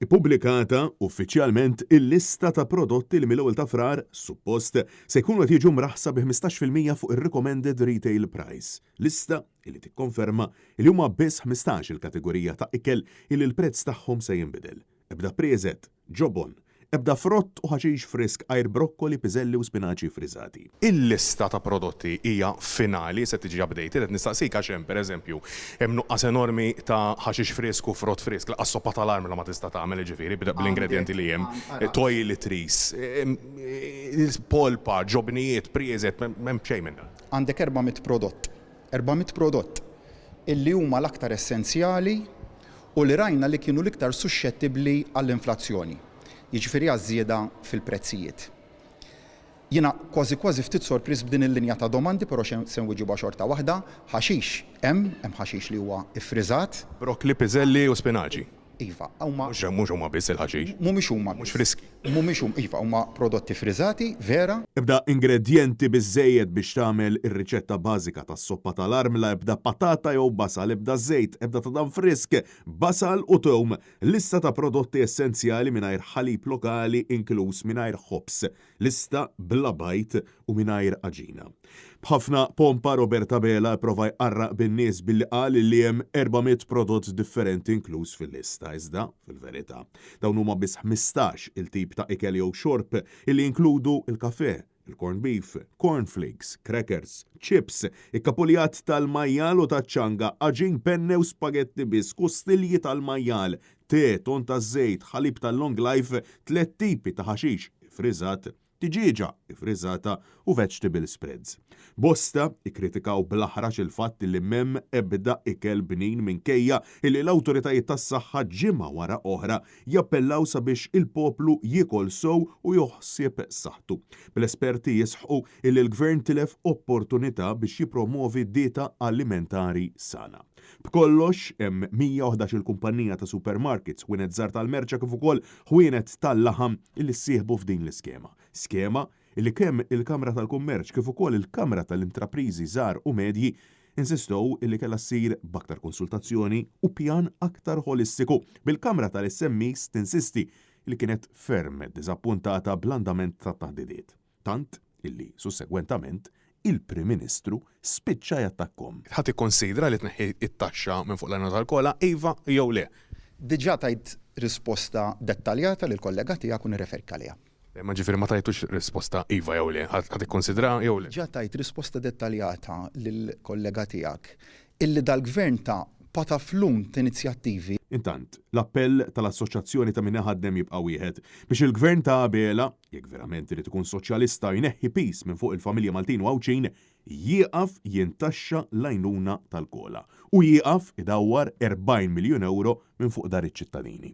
Ippubblikata uffiċjalment il-lista ta' prodotti li mill-ewwel ta' frar suppost se jkunu qed jiġu mraħsa bi 15% fuq ir-recommended retail price. Lista li tikkonferma li huma biss 15 il-kategorija ta' ikel li l-prezz tagħhom se jinbidel. Ebda preżet, ġobon, ebda frott u ħaxix frisk għajr brokkoli, piżelli u spinaċi frizzati. Il-lista ta' prodotti hija finali se tiġi updated, qed nistaqsik għax hemm pereżempju hemm nuqqas enormi ta' ħaxix frisk u frott frisk, laqas soppa tal-arm ma tista' tagħmel ġifieri bl-ingredjenti li hemm, toiletries, polpa, ġobnijiet, priezet, m'hemm xejn minnha. Għandek 400 prodott illi huma l-aktar essenzjali u li rajna li kienu l-iktar suscettibbli għall-inflazzjoni. Jiġifieri għaż-żieda fil-prezzijiet. Jiena kważi ftit sorpriż b'din il-linja ta' domandi, però se nwiġibha xorta waħda, ħaxix hemm ħaxix li huwa iffriżat. Brokkli, piżelli u spinaċi. Iva, huma mhux huma biss il-ħaxix. Mhumiex huma. Mhux friski. Mhumiex iva, huma prodotti friżati, vera. Ebda ingredjenti biżejjed biex tagħmel ir-riċetta bażika tas-soppa tal-armla, ebda patata jew basal, ebda żejt, ebda ta' dan frisk, basal u tom, lista ta' prodotti essenzjali mingħajr ħalib lokali inkluż mingħajr ħobs, lista bla bajt u mingħajr aġina. B'ħafna pompa Roberta Bela prova jqarraq bin-nies billi qal li hemm 400 prodott differenti inkluż fil-lista, iżda fil-verità dawn huma biss 15 il-tip ta' ikel jew xorb illi inkludu il-kafè, il-corn beef, cornflakes, crackers, chips, ikkapuljat tal-majjal u taċ-ċanga, aġin penne u spagetti biss, kustilji tal-majjal, te, ton ta' żejt, ħalib tal-long life, 3 tipi ta' ħaxix friżat, tiġiġa ifriżata u vegetable spreads. Bosta ikkritikaw bl-aħraġ il-fatt li m'hemm ebda ikel bnin minkejja illi l-awtoritajiet tas-saħħa ġimgħa wara oħra jappellaw sabiex il-poplu jiekol sew u joħsieb saħħtu. Bl-esperti jisħu illi l-gvern tilef opportunità biex jippromovi dieta alimentari sana. B'kollox hemm 111 il-kumpanija ta' supermarkets u żgħar tal-merċa kif ukoll ħwienet tal-laħam illi ssieħbu f'din l-iskema. Skema illi kemm il-Kamra tal-Kummerċ kif ukoll il-Kamra tal-Intrapriżi żgħar u medji insistow illi kellha ssir b'aktar konsultazzjoni u pjan aktar holistiku. Bil-Kamra tal-SMEs tinsisti illi kienet ferm diżappuntata bl-andament tat-taħdidiet. Tant illi sussegwentament il-Prim Ministru spiċċa jattakkom. Ħadd ikkonsidra li tneħħi it-taxxa minn fuq l-għajna tal-kola, iva jew le. Diġà tajt risposta dettaljata lil kollega tiegħek u nirreferik għaliha. Ma ġifieri ma tajtux risposta iva jew le, ħadd ikkonsidra jew le. Diġà tajt risposta dettaljata lil kollega tiegħek illi dal-gvern ta' pataflun ta' inizjattivi. Intant, l-appell tal-Assoċjazzjoni ta' min ħaddem jibqa' wieħed biex il-gvern ta' Bela, jekk verament irid ikun soċjalista jneħħi pis minn fuq il-familja Maltin u Għawċin, jieqaf jintaxxa l-għajnuna tal-kola u jieqaf idawwar 40 miljun euro minn fuq dar iċ-ċittadini.